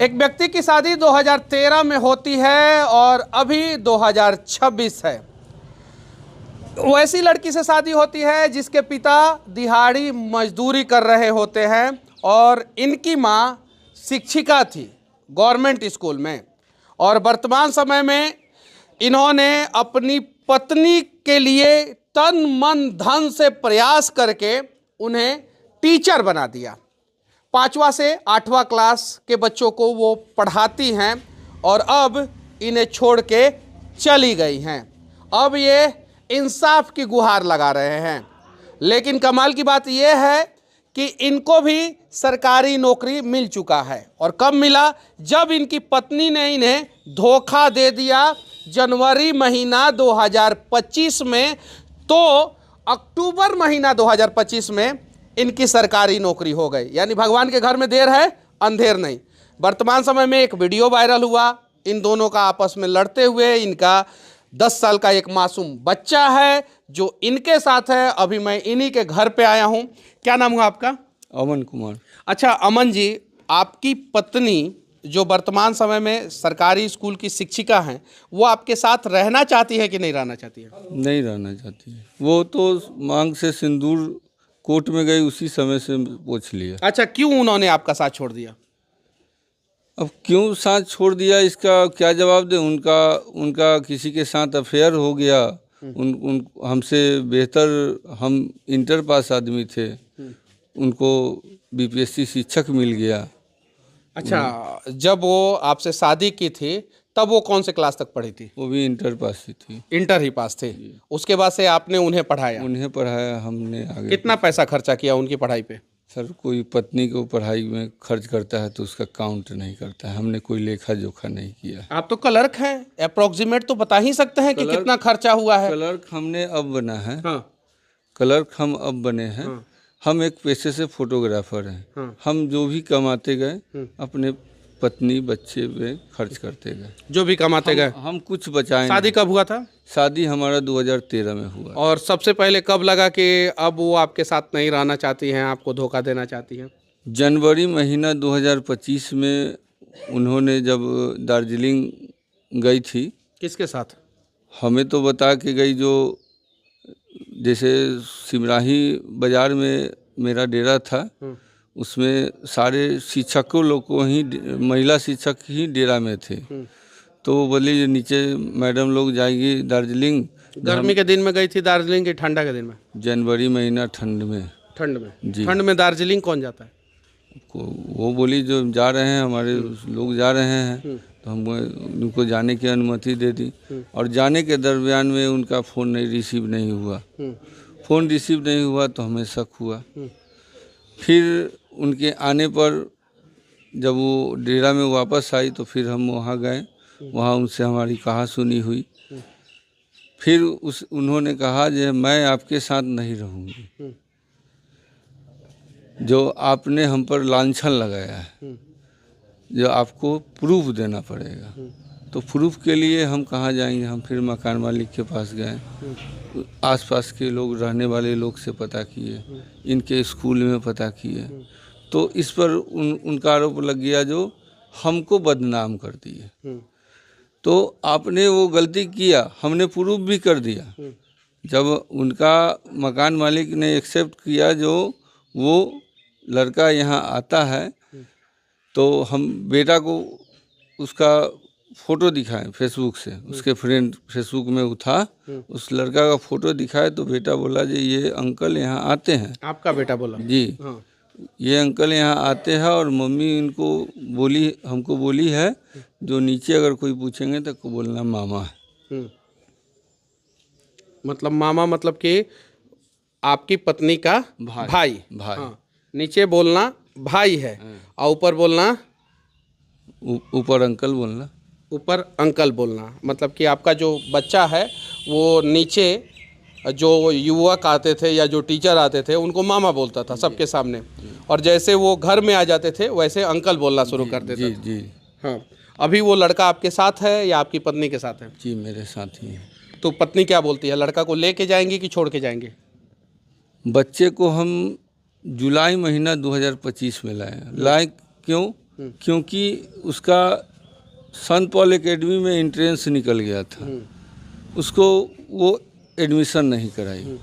एक व्यक्ति की शादी 2013 में होती है और अभी 2026 है। वैसी लड़की से शादी होती है जिसके पिता दिहाड़ी मजदूरी कर रहे होते हैं और इनकी माँ शिक्षिका थी गवर्नमेंट स्कूल में, और वर्तमान समय में इन्होंने अपनी पत्नी के लिए तन मन धन से प्रयास करके उन्हें टीचर बना दिया। 5वां से 8वां क्लास के बच्चों को वो पढ़ाती हैं और अब इन्हें छोड़ के चली गई हैं। अब ये इंसाफ की गुहार लगा रहे हैं। लेकिन कमाल की बात यह है कि इनको भी सरकारी नौकरी मिल चुका है। और कब मिला? जब इनकी पत्नी ने इन्हें धोखा दे दिया जनवरी महीना 2025 में, तो अक्टूबर महीना 2025 में इनकी सरकारी नौकरी हो गई। यानी भगवान के घर में देर है अंधेर नहीं। वर्तमान समय में एक वीडियो वायरल हुआ इन दोनों का आपस में लड़ते हुए। इनका 10 साल का एक मासूम बच्चा है जो इनके साथ है। अभी मैं इन्हीं के घर पे आया हूँ। क्या नाम हुआ आपका? अमन कुमार। अच्छा अमन जी, आपकी पत्नी जो वर्तमान समय में सरकारी स्कूल की शिक्षिका हैं, वो आपके साथ रहना चाहती है कि नहीं रहना चाहती है? नहीं रहना चाहती है। वो तो मांग से सिंदूर कोर्ट में गई, उसी समय से पूछ लिया। अच्छा, क्यों उन्होंने आपका साथ छोड़ दिया? अब क्यों साथ छोड़ दिया इसका क्या जवाब दे। उनका किसी के साथ अफेयर हो गया। उन हमसे बेहतर हम इंटर पास आदमी थे, उनको बीपीएससी शिक्षक मिल गया। अच्छा, जब वो आपसे शादी की थी तब वो कौन से क्लास तक पढ़ी थी? वो भी इंटर पास ही थी। इंटर ही पास थे। उसके बाद से आपने उन्हें पढ़ाया? उन्हें पढ़ाया हमने। आगे कितना पैसा खर्चा किया उनकी पढ़ाई पे? सर, कोई पत्नी को पढ़ाई में खर्च करता है तो उसका काउंट नहीं करता है। हमने कोई लेखा जोखा नहीं किया। आप तो क्लर्क हैं, अप्रोक्सीमेट तो बता ही सकते हैं कि कितना खर्चा हुआ है। क्लर्क हमने अब बना है। हाँ। क्लर्क हम अब बने हैं। हाँ। हम एक पेशे से फोटोग्राफर हैं। हाँ। हम जो भी कमाते गए अपने पत्नी बच्चे पे खर्च करते गए। जो भी कमाते गए हम कुछ बचाए। शादी कब हुआ था? शादी हमारा 2013 में हुआ। और सबसे पहले कब लगा कि अब वो आपके साथ नहीं रहना चाहती हैं, आपको धोखा देना चाहती हैं? जनवरी महीना 2025 में उन्होंने जब दार्जिलिंग गई थी। किसके साथ? हमें तो बता के गई, जो जैसे सिमराही बाज़ार में मेरा डेरा था, उसमें सारे शिक्षकों लोग को ही, महिला शिक्षक ही डेरा में थे। तो वो बोली नीचे मैडम लोग जाएगी दार्जिलिंग। गर्मी के दिन में गई थी दार्जिलिंग की ठंडा के दिन में? जनवरी महीना ठंड में। ठंड में जी। ठंड में दार्जिलिंग कौन जाता है? वो बोली जो जा रहे हैं हमारे लोग जा रहे हैं, तो हम उनको जाने की अनुमति दे दी। और जाने के दरमियान में उनका फ़ोन रिसीव नहीं हुआ। फ़ोन रिसीव नहीं हुआ तो हमें शक हुआ। फिर उनके आने पर जब वो डेरा में वापस आई तो फिर हम वहाँ गए। वहाँ उनसे हमारी कहा सुनी हुई। फिर उन्होंने कहा जो मैं आपके साथ नहीं रहूँगी, जो आपने हम पर लांछन लगाया है, जो आपको प्रूफ देना पड़ेगा। तो प्रूफ के लिए हम कहाँ जाएंगे? हम फिर मकान मालिक के पास गए, आसपास के लोग, रहने वाले लोग से पता किए, इनके स्कूल में पता किए। तो इस पर उनका आरोप लग गया जो हमको बदनाम कर दिए। तो आपने वो गलती किया, हमने प्रूफ भी कर दिया। जब उनका मकान मालिक ने एक्सेप्ट किया जो वो लड़का यहाँ आता है, तो हम बेटा को उसका फ़ोटो दिखाएं फेसबुक से, उसके फ्रेंड फेसबुक में उठा, उस लड़का का फ़ोटो दिखाए तो बेटा बोला जी ये अंकल यहाँ आते हैं। आपका बेटा बोला? जी। हाँ। ये अंकल यहाँ आते हैं और मम्मी इनको बोली, हमको बोली है जो नीचे अगर कोई पूछेंगे तो को बोलना मामा है। मतलब मामा मतलब कि आपकी पत्नी का भाई। हाँ। नीचे बोलना भाई है और ऊपर बोलना, ऊपर अंकल बोलना। ऊपर अंकल बोलना मतलब कि आपका जो बच्चा है वो नीचे जो युवक आते थे या जो टीचर आते थे उनको मामा बोलता था सबके सामने, और जैसे वो घर में आ जाते थे वैसे अंकल बोलना शुरू कर देता था। जी। हाँ। अभी वो लड़का आपके साथ है या आपकी पत्नी के साथ है? जी मेरे साथ ही है। तो पत्नी क्या बोलती है? लड़का को लेके जाएंगे कि छोड़ के जाएंगे? बच्चे को हम जुलाई महीना 2025 में लाए। क्यों? क्योंकि उसका संत पॉल एकेडमी में एंट्रेंस निकल गया था, उसको वो एडमिशन नहीं कराई।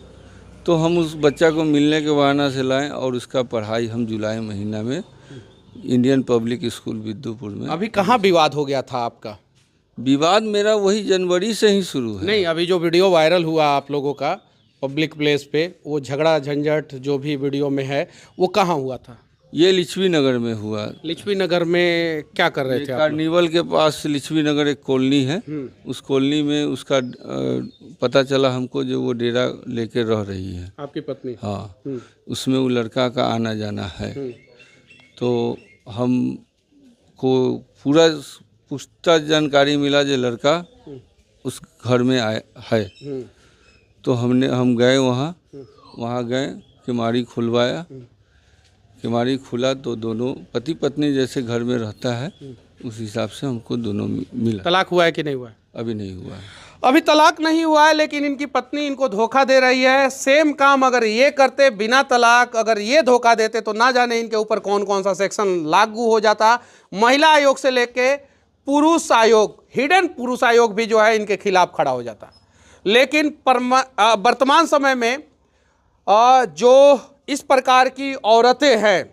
तो हम उस बच्चा को मिलने के बहाना से लाएं और उसका पढ़ाई हम जुलाई महीना में इंडियन पब्लिक स्कूल विद्युपुर में। अभी कहाँ विवाद हो गया था आपका? विवाद मेरा वही जनवरी से ही शुरू है। नहीं, अभी जो वीडियो वायरल हुआ आप लोगों का पब्लिक प्लेस पे, वो झगड़ा झंझट जो भी वीडियो में है वो कहाँ हुआ था? ये लिच्छवी नगर में हुआ। लिच्छवी नगर में क्या कर रहे थे आप लोग? कार्निवल के पास लिच्छवी नगर एक कॉलोनी है, उस कॉलोनी में उसका पता चला हमको जो वो डेरा लेके रह रही है, आपकी पत्नी? हाँ, उसमें वो लड़का का आना जाना है। तो हमको पूरा पुख्ता जानकारी मिला जो लड़का उस घर में आए है। तो हम गए वहाँ गए, किमाड़ी खुलवाया, किमाड़ी खुला तो दोनों पति पत्नी जैसे घर में रहता है उस हिसाब से हमको दोनों मिला। तलाक हुआ है कि नहीं हुआ है? अभी नहीं हुआ है। अभी तलाक नहीं हुआ है, लेकिन इनकी पत्नी इनको धोखा दे रही है। सेम काम अगर ये करते बिना तलाक, अगर ये धोखा देते तो ना जाने इनके ऊपर कौन कौन सा सेक्शन लागू हो जाता। महिला आयोग से लेके पुरुष आयोग, हिडन पुरुष आयोग भी जो है इनके खिलाफ खड़ा हो जाता। लेकिन वर्तमान समय में जो इस प्रकार की औरतें हैं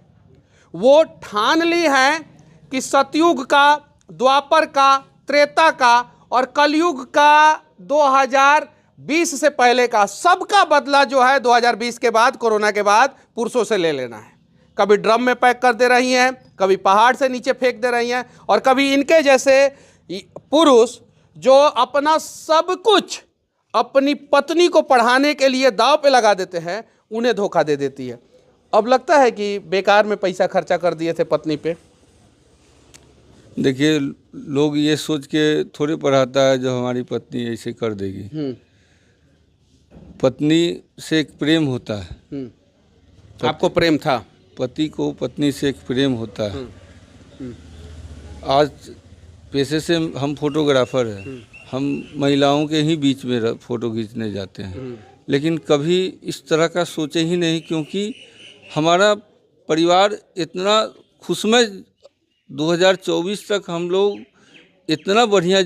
वो ठान ली हैं कि सतयुग का, द्वापर का, त्रेता का और कलयुग का 2020 से पहले का सबका बदला जो है 2020 के बाद, कोरोना के बाद पुरुषों से ले लेना है। कभी ड्रम में पैक कर दे रही हैं, कभी पहाड़ से नीचे फेंक दे रही हैं, और कभी इनके जैसे पुरुष जो अपना सब कुछ अपनी पत्नी को पढ़ाने के लिए दांव पे लगा देते हैं, उन्हें धोखा दे देती है। अब लगता है कि बेकार में पैसा खर्चा कर दिए थे पत्नी पे। देखिए, लोग ये सोच के थोड़े पढ़ाता है जो हमारी पत्नी ऐसे कर देगी। पत्नी से एक प्रेम होता है। आपको प्रेम था? पति को पत्नी से एक प्रेम होता है। आज पेशे से हम फोटोग्राफर हैं, हम महिलाओं के ही बीच में फ़ोटो खींचने जाते हैं, लेकिन कभी इस तरह का सोचे ही नहीं, क्योंकि हमारा परिवार इतना खुशमय 2024 तक हम लोग इतना बढ़िया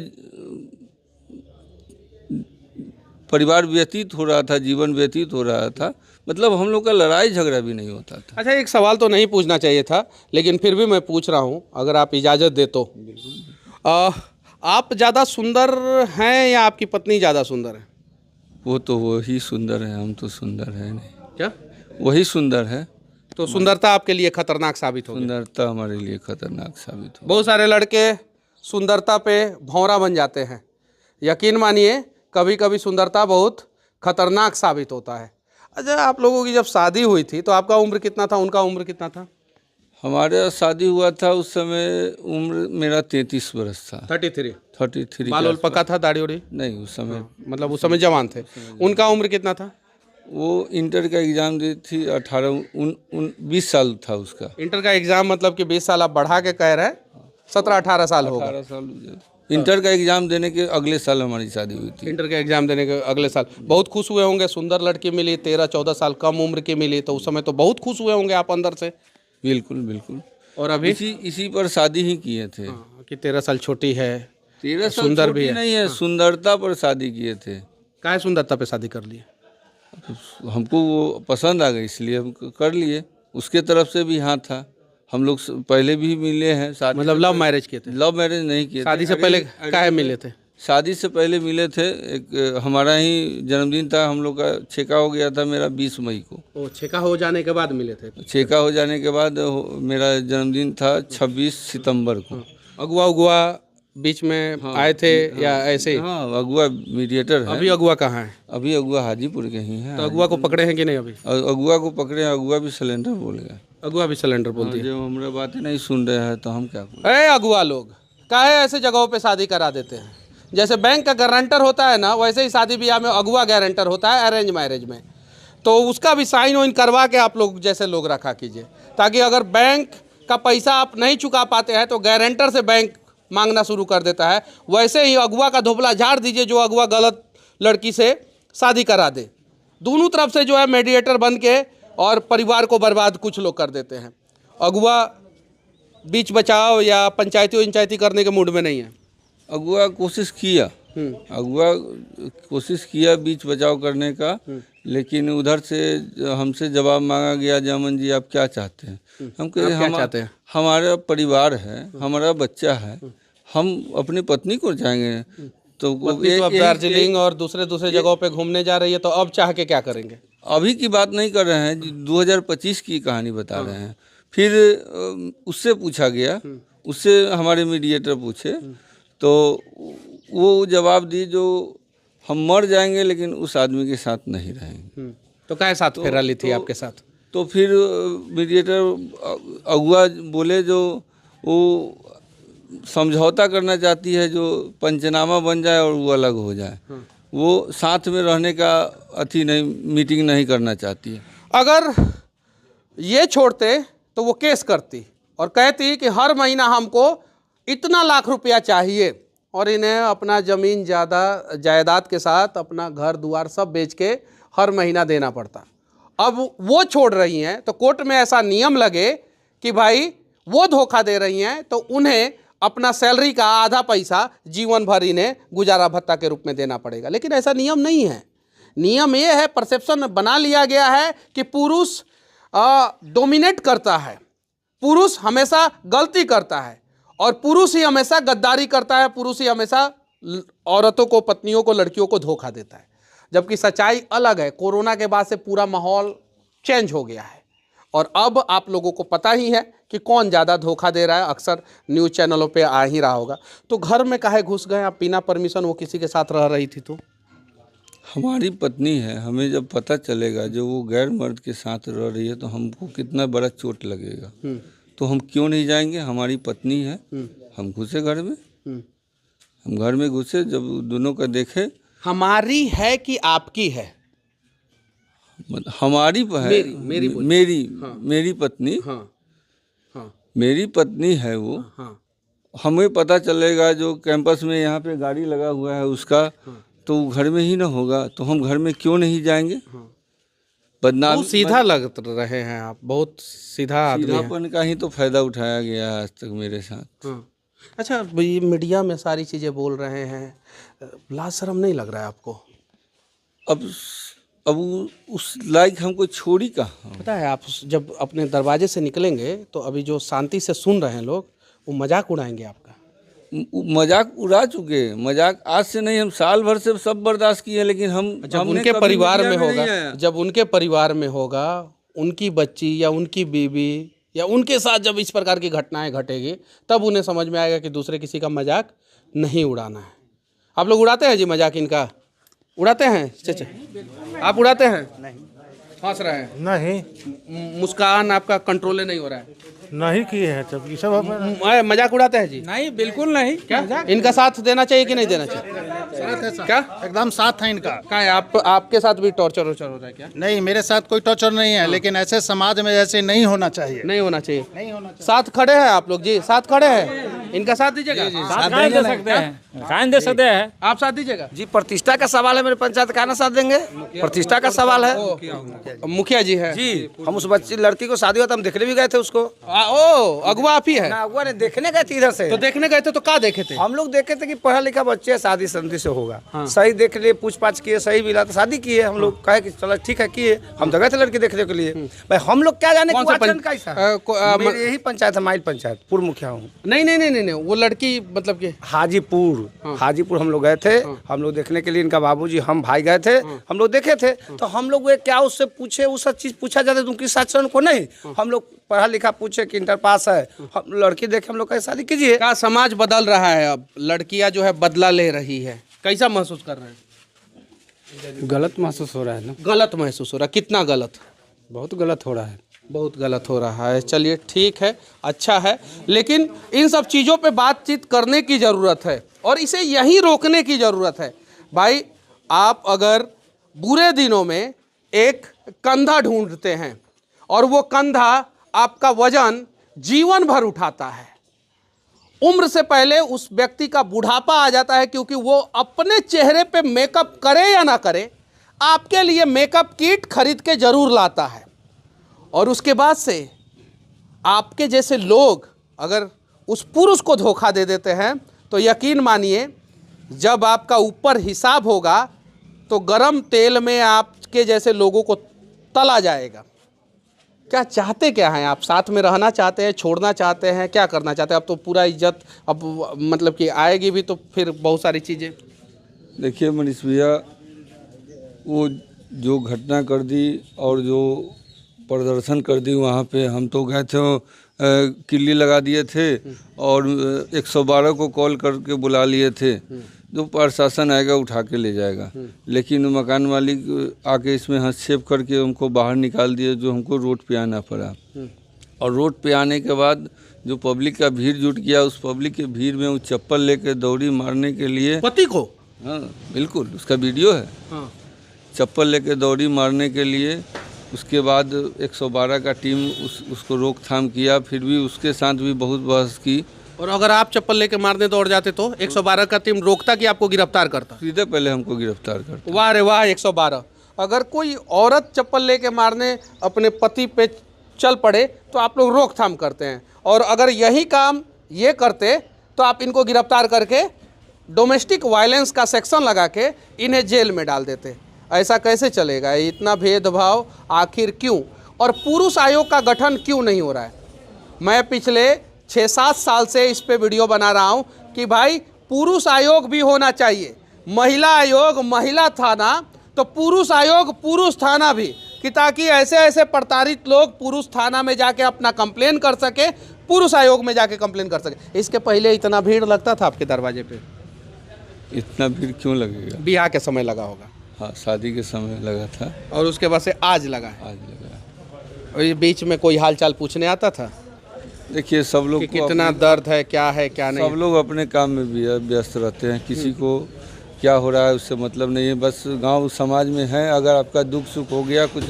परिवार व्यतीत हो रहा था, जीवन व्यतीत हो रहा था, मतलब हम लोग का लड़ाई झगड़ा भी नहीं होता था। अच्छा, एक सवाल तो नहीं पूछना चाहिए था, लेकिन फिर भी मैं पूछ रहा हूँ, अगर आप इजाज़त दे तो। आप ज़्यादा सुंदर हैं या आपकी पत्नी ज़्यादा सुंदर है? वो तो वही सुंदर है, हम तो सुंदर है नहीं। क्या? वही सुंदर है। तो सुंदरता आपके लिए खतरनाक साबित होगी? सुंदरता हमारे लिए खतरनाक साबित हो। बहुत सारे लड़के सुंदरता पे भौंरा बन जाते हैं। यकीन मानिए, कभी कभी सुंदरता बहुत खतरनाक साबित होता है। अच्छा, आप लोगों की जब शादी हुई थी तो आपका उम्र कितना था, उनका उम्र कितना था? हमारा शादी हुआ था उस समय उम्र मेरा 33 वर्ष था। 33। बाल वाल पका था, दाढ़ी उड़ी? नहीं, उस समय मतलब उस समय जवान थे। उनका उम्र कितना था? वो इंटर का एग्ज़ाम दी थी, 20 साल था उसका। इंटर का एग्ज़ाम मतलब कि 20 साल आप बढ़ा के कह रहे हैं, 17-18 साल होगा। 18 साल। इंटर का एग्ज़ाम देने के अगले साल हमारी शादी हुई थी। इंटर का एग्ज़ाम देने के अगले साल बहुत खुश हुए होंगे। सुंदर लड़की मिली, 13-14 साल कम उम्र की मिली, तो उस समय तो बहुत खुश हुए होंगे आप अंदर से। बिल्कुल बिल्कुल। और अभी इसी पर शादी ही किए थे। कि 13 साल छोटी है, 13 साल सुंदर भी है। नहीं है, सुंदरता पर शादी किए थे। काहे सुंदरता पे शादी कर लिए? हमको वो पसंद आ गई इसलिए हम कर लिए। उसके तरफ से भी हाँ था, हम लोग पहले भी मिले हैं। शादी मतलब लव मैरिज किए थे? लव मैरिज नहीं किए। शादी से पहले काहे मिले थे? शादी से पहले मिले थे। एक हमारा ही जन्मदिन था, हम लोग का छेका हो गया था मेरा 20 मई को। ओ, छेका हो जाने के बाद मिले थे? छेका हो जाने के बाद मेरा जन्मदिन था 26 सितंबर को। अगुआ उगुआ बीच में आए थे या ऐसे ही? हाँ, अगुआ मीडिएटर है। अभी अगुआ कहाँ है? अभी अगुआ हाजीपुर के ही हैं। तो अगुआ को पकड़े हैं कि नहीं? अभी अगुआ को पकड़े हैं, अगुआ भी सिलेंडर बोल गया। अगुआ भी सिलेंडर बोल दिया। जब हमारा बातें नहीं सुन रहे हैं तो हम क्या करें? ए अगुआ लोग काहे ऐसे जगहों पे शादी करा देते हैं? जैसे बैंक का गारंटर होता है ना, वैसे ही शादी ब्याह में अगुआ गारंटर होता है अरेंज मैरिज में। तो उसका भी साइन वाइन करवा के आप लोग जैसे लोग रखा कीजिए, ताकि अगर बैंक का पैसा आप नहीं चुका पाते हैं तो गारंटर से बैंक मांगना शुरू कर देता है। वैसे ही अगुआ का धोबला झाड़ दीजिए जो अगुआ गलत लड़की से शादी करा दे। दोनों तरफ से जो है मीडिएटर बन के और परिवार को बर्बाद कुछ लोग कर देते हैं। अगुआ बीच बचाव या पंचायती करने के मूड में नहीं है? अगुआ कोशिश किया, अगुआ कोशिश किया बीच बचाव करने का, लेकिन उधर से हमसे जवाब मांगा गया, जामन जी आप क्या चाहते हैं? हम कहे क्या चाहते हैं? हमारा परिवार है, हमारा बच्चा है, हम अपनी पत्नी को जाएंगे तो पत्नी तो अब दार्जिलिंग और दूसरे जगहों पे घूमने जा रही है, तो अब चाह के क्या करेंगे? अभी की बात नहीं कर रहे हैं, 2025 की कहानी बता रहे हैं। फिर उससे पूछा गया, उससे हमारे मीडिएटर पूछे तो वो जवाब दी जो हम मर जाएंगे लेकिन उस आदमी के साथ नहीं रहेंगे। तो क्या साथ फेरा ली थी आपके साथ? तो फिर मीडिएटर अगुआ बोले जो वो समझौता करना चाहती है, जो पंचनामा बन जाए और वो अलग हो जाए, वो साथ में रहने का मीटिंग नहीं करना चाहती है। अगर ये छोड़ते तो वो केस करती और कहती कि हर महीना हमको इतना लाख रुपया चाहिए, और इन्हें अपना ज़मीन जायदाद के साथ अपना घर दुआर सब बेच के हर महीना देना पड़ता। अब वो छोड़ रही हैं तो कोर्ट में ऐसा नियम लगे कि भाई वो धोखा दे रही हैं तो उन्हें अपना सैलरी का आधा पैसा जीवन भर इन्हें गुजारा भत्ता के रूप में देना पड़ेगा। लेकिन ऐसा नियम नहीं है। नियम ये है, परसेप्शन बना लिया गया है कि पुरुष डोमिनेट करता है, पुरुष हमेशा गलती करता है और पुरुष ही हमेशा गद्दारी करता है, पुरुष ही हमेशा औरतों को, पत्नियों को, लड़कियों को धोखा देता है। जबकि सच्चाई अलग है। कोरोना के बाद से पूरा माहौल चेंज हो गया है और अब आप लोगों को पता ही है कि कौन ज़्यादा धोखा दे रहा है। अक्सर न्यूज़ चैनलों पे आ ही रहा होगा। तो घर में काहे घुस गए आप बिना परमिशन? वो किसी के साथ रह रही थी तो? हमारी पत्नी है, हमें जब पता चलेगा जो वो गैर मर्द के साथ रह रही है तो हमको कितना बड़ा चोट लगेगा। तो हम क्यों नहीं जाएंगे? हमारी पत्नी है, हम घुसे घर में, हम घर में घुसे, जब दोनों का देखे। हमारी है कि आपकी है? हमारी है, मेरी पत्नी, मेरी पत्नी है वो। हमें पता चलेगा जो कैंपस में यहाँ पे गाड़ी लगा हुआ है उसका, तो घर में ही ना होगा, तो हम घर में क्यों नहीं जाएंगे? बदनाम सीधा लग रहे हैं आप, बहुत सीधा आदमी हैं। सीधापन का ही तो फायदा उठाया गया है आज तक मेरे साथ। अच्छा, ये मीडिया में सारी चीज़ें बोल रहे हैं, लाज शर्म नहीं लग रहा है आपको? अब उस लायक हमको छोड़ी कहाँ? पता है, आप जब अपने दरवाजे से निकलेंगे तो अभी जो शांति से सुन रहे हैं लोग, वो मजाक उड़ाएंगे आपका। मजाक उड़ा चुके। मजाक आज से नहीं, हम साल भर से सब बर्दाश्त किए, लेकिन जब उनके परिवार में होगा, जब उनके परिवार में होगा, उनकी बच्ची या उनकी बीवी या उनके साथ जब इस प्रकार की घटनाएं घटेगी, तब उन्हें समझ में आएगा कि दूसरे किसी का मजाक नहीं उड़ाना है। आप लोग उड़ाते हैं जी मजाक इनका? उड़ाते हैं चाचा? आप उड़ाते हैं? नहीं। हंस रहे हैं? नहीं। मुस्कान आपका कंट्रोल नहीं हो रहा है? नहीं किए हैं तब ये सब। मजाक उड़ाते हैं जी? नहीं, बिल्कुल नहीं। क्या इनका साथ देना चाहिए कि नहीं देना चाहिए? क्या एकदम साथ है इनका। क्या है, आपके साथ भी टॉर्चर हो रहा है क्या? नहीं, मेरे साथ कोई टॉर्चर नहीं है, लेकिन ऐसे समाज में ऐसे नहीं होना चाहिए। नहीं होना चाहिए। साथ खड़े हैं आप लोग जी? साथ खड़े हैं? इनका साथ दीजिएगा? साथ दे सकते हैं, काहे दे सकते हैं। आप साथ दीजिएगा जी? प्रतिष्ठा का सवाल है, मेरे पंचायत का ना साथ देंगे? प्रतिष्ठा का सवाल है। मुखिया जी है जी। हम उस बच्ची लड़की को शादी हुआ तो हम देखने भी गए थे उसको। ओ, अगुआ आप ही है? ना, अगुआ ने देखने गए थे इधर से। तो देखने गए थे तो क्या देखे थे? हम लोग देखे थे कि पढ़ा लिखा बच्चे है, शादी संधि से होगा। सही देख लिए, पूछ पाछ किए, सही मिला तो शादी किए। हम लोग कहे कि चलो ठीक है, किए। हम तो गए थे लड़की देखने के लिए। भाई हम लोग क्या जाने मेरी यही पंचायत है, माइल पंचायत, पूर्व मुखिया हूँ। नहीं, वो लड़की मतलब कि हाजीपुर हम लोग गए थे। हम लोग देखने के लिए, इनका बाबूजी, हम भाई गए थे। हम लोग देखे थे तो हम लोग क्या उससे पूछे, वो सब चीज पूछा जाता है उनकी शासन को नहीं। हम लोग पढ़ा लिखा पूछे कि इंटर पास है, हम लड़की देखे, हम लोग कहे शादी कीजिए। क्या समाज बदल रहा है? अब लड़कियां जो है बदला ले रही है, कैसा महसूस कर रहे हैं? गलत महसूस हो रहा है ना। गलत महसूस हो रहा है? कितना गलत? बहुत गलत हो रहा है। बहुत गलत हो रहा है। चलिए ठीक है, अच्छा है, लेकिन इन सब चीज़ों पे बातचीत करने की ज़रूरत है और इसे यहीं रोकने की ज़रूरत है। भाई, आप अगर बुरे दिनों में एक कंधा ढूंढते हैं और वो कंधा आपका वजन जीवन भर उठाता है, उम्र से पहले उस व्यक्ति का बुढ़ापा आ जाता है, क्योंकि वो अपने चेहरे पे मेकअप करे या ना करे, आपके लिए मेकअप किट खरीद के जरूर लाता है। और उसके बाद से आपके जैसे लोग अगर उस पुरुष को धोखा दे देते हैं तो यकीन मानिए जब आपका ऊपर हिसाब होगा तो गरम तेल में आपके जैसे लोगों को तला जाएगा। क्या चाहते क्या हैं आप? साथ में रहना चाहते हैं, छोड़ना चाहते हैं, क्या करना चाहते हैं? अब तो पूरा इज्जत अब मतलब कि आएगी भी तो फिर बहुत सारी चीज़ें। देखिए मनीष भैया, वो जो घटना कर दी और जो प्रदर्शन कर दी वहाँ पे, हम तो गए थे, किल्ली लगा दिए थे और 112 को कॉल करके बुला लिए थे, जो प्रशासन आएगा उठा के ले जाएगा। लेकिन मकान मालिक आके इसमें हस्तक्षेप करके हमको बाहर निकाल दिए, जो हमको रोड पे आना पड़ा। और रोड पे आने के बाद जो पब्लिक का भीड़ जुट गया, उस पब्लिक के भीड़ में वो चप्पल लेके दौड़ी मारने के लिए। पति को? हाँ बिल्कुल, उसका वीडियो है। हाँ। चप्पल लेके दौड़ी मारने के लिए। उसके बाद 112 का टीम उसको रोकथाम किया, फिर भी उसके साथ भी बहुत बहस की। और अगर आप चप्पल लेके मारने दौड़ जाते तो 112 का टीम रोकता कि आपको गिरफ्तार करता? सीधे पहले हमको गिरफ्तार करता। वाह रे वाह, 112। अगर कोई औरत चप्पल लेके मारने अपने पति पे चल पड़े तो आप लोग रोकथाम करते हैं, और अगर यही काम ये करते तो आप इनको गिरफ्तार करके डोमेस्टिक वायलेंस का सेक्शन लगा के इन्हें जेल में डाल देते। ऐसा कैसे चलेगा? इतना भेदभाव आखिर क्यों? और पुरुष आयोग का गठन क्यों नहीं हो रहा है? मैं पिछले 6-7 साल से इस पे वीडियो बना रहा हूँ कि भाई पुरुष आयोग भी होना चाहिए, महिला आयोग महिला थाना, तो पुरुष आयोग पुरुष थाना भी, कि ताकि ऐसे ऐसे प्रताड़ित लोग पुरुष थाना में जाके अपना कंप्लेन कर सके, पुरुष आयोग में जाके कंप्लेन कर सके। इसके पहले इतना भीड़ लगता था आपके दरवाजे पे? इतना भीड़ क्यों लगेगा? ब्याह के समय लगा होगा। हाँ, शादी के समय लगा था। और उसके बाद से आज लगा है? आज लगा। और ये बीच में कोई हाल चाल पूछने आता था देखिए सब लोग कि कितना दर्द है, क्या है क्या नहीं? सब लोग अपने काम में भी व्यस्त रहते हैं, किसी को क्या हो रहा है उससे मतलब नहीं है। बस गांव समाज में है, अगर आपका दुख सुख हो गया, कुछ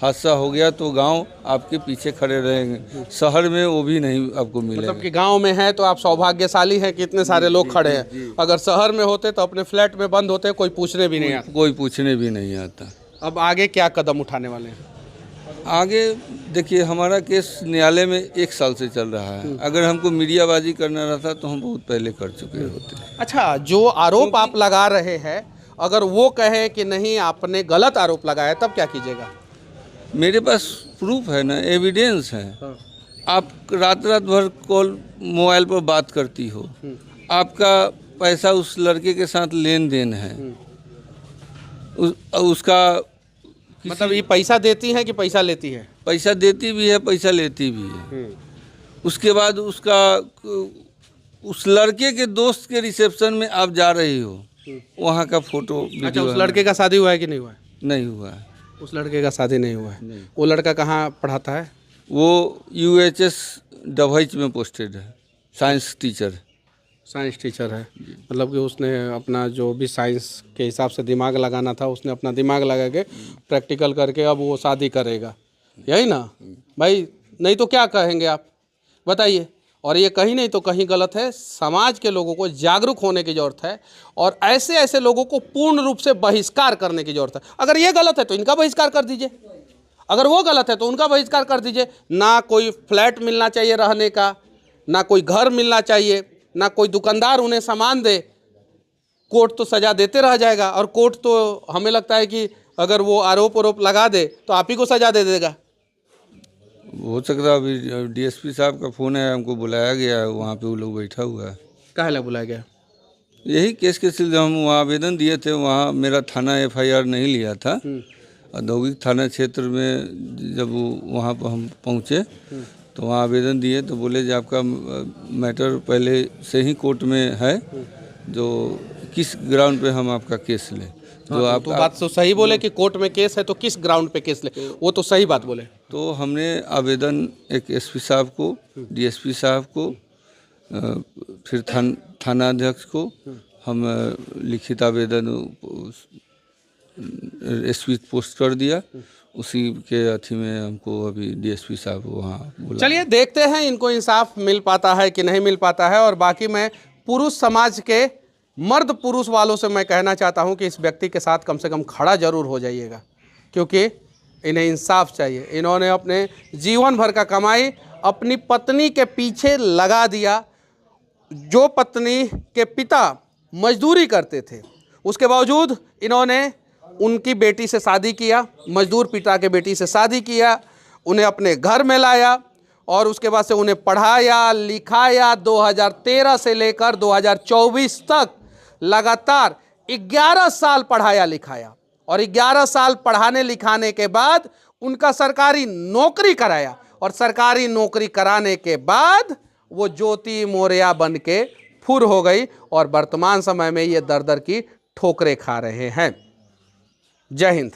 हादसा हो गया तो गांव आपके पीछे खड़े रहेंगे। शहर में वो भी नहीं आपको मिलेगा। मतलब कि गांव में है तो आप सौभाग्यशाली हैं कि इतने सारे लोग खड़े हैं। अगर शहर में होते तो अपने फ्लैट में बंद होते, कोई पूछने भी नहीं आता। कोई पूछने भी नहीं आता। अब आगे क्या कदम उठाने वाले हैं? आगे देखिए, हमारा केस न्यायालय में 1 साल से चल रहा है। अगर हमको मीडियाबाजी करना रहता तो हम बहुत पहले कर चुके होते। अच्छा, जो आरोप आप लगा रहे हैं, अगर वो कहे कि नहीं आपने गलत आरोप लगाया, तब क्या कीजिएगा? मेरे पास प्रूफ है ना, एविडेंस है। आप रात रात भर कॉल मोबाइल पर बात करती हो, आपका पैसा उस लड़के के साथ लेन देन है, उसका मतलब ये पैसा देती है कि पैसा लेती है? पैसा देती भी है, पैसा लेती भी है। उसके बाद उसका उस लड़के के दोस्त के रिसेप्शन में आप जा रही हो, वहाँ का फोटो वीडियो। अच्छा, उस लड़के का शादी हुआ है कि नहीं हुआ है? नहीं हुआ है। उस लड़के का शादी नहीं हुआ है। वो लड़का कहाँ पढ़ाता है? वो UHS डभैच में पोस्टेड है, साइंस टीचर। साइंस टीचर है। मतलब कि उसने अपना जो भी साइंस के हिसाब से दिमाग लगाना था, उसने अपना दिमाग लगा के प्रैक्टिकल करके अब वो शादी करेगा, यही ना भाई? नहीं तो क्या कहेंगे आप, बताइए। और ये कहीं नहीं तो कहीं गलत है। समाज के लोगों को जागरूक होने की ज़रूरत है और ऐसे ऐसे लोगों को पूर्ण रूप से बहिष्कार करने की ज़रूरत है। अगर ये गलत है तो इनका बहिष्कार कर दीजिए, अगर वो गलत है तो उनका बहिष्कार कर दीजिए। ना कोई फ्लैट मिलना चाहिए रहने का, ना कोई घर मिलना चाहिए, ना कोई दुकानदार उन्हें सामान दे। कोर्ट तो सज़ा देते रह जाएगा, और कोर्ट तो हमें लगता है कि अगर वो आरोप लगा दे तो आप ही को सज़ा दे देगा। हो सकता है अभी DSP साहब का फ़ोन है, हमको बुलाया गया है, वहाँ पे वो लोग बैठा हुआ है। काहे ला बुलाया गया? यही केस के सिलसिले हम वहाँ आवेदन दिए थे। वहाँ मेरा थाना FIR नहीं लिया था। औद्योगिक थाना क्षेत्र में जब वहाँ पर हम पहुँचे तो वहाँ आवेदन दिए तो बोले कि आपका मैटर पहले से ही कोर्ट में है, जो किस ग्राउंड पे हम आपका केस लें। जो आप तो बात तो सही बोले कि कोर्ट में केस है तो किस ग्राउंड पे केस ले, वो तो सही बात बोले। तो हमने आवेदन एक SP साहब को, DSP साहब को, फिर थाना अध्यक्ष को हम लिखित आवेदन SP पोस्ट कर दिया। उसी के अथी में हमको अभी DSP साहब वहाँ बुला। चलिए देखते हैं इनको इंसाफ मिल पाता है कि नहीं मिल पाता है। और बाकी मैं पुरुष समाज के मर्द पुरुष वालों से मैं कहना चाहता हूं कि इस व्यक्ति के साथ कम से कम खड़ा जरूर हो जाइएगा, क्योंकि इन्हें इंसाफ चाहिए। इन्होंने अपने जीवन भर का कमाई अपनी पत्नी के पीछे लगा दिया। जो पत्नी के पिता मजदूरी करते थे, उसके बावजूद इन्होंने उनकी बेटी से शादी किया, मजदूर पिता के बेटी से शादी किया, उन्हें अपने घर में लाया और उसके बाद से उन्हें पढ़ाया लिखाया। 2013 से लेकर 2024 तक लगातार 11 साल पढ़ाया लिखाया और 11 साल पढ़ाने लिखाने के बाद उनका सरकारी नौकरी कराया और सरकारी नौकरी कराने के बाद वो ज्योति मौर्या बन के फुर हो गई और वर्तमान समय में ये दर दर की ठोकरें खा रहे हैं। जय हिंद।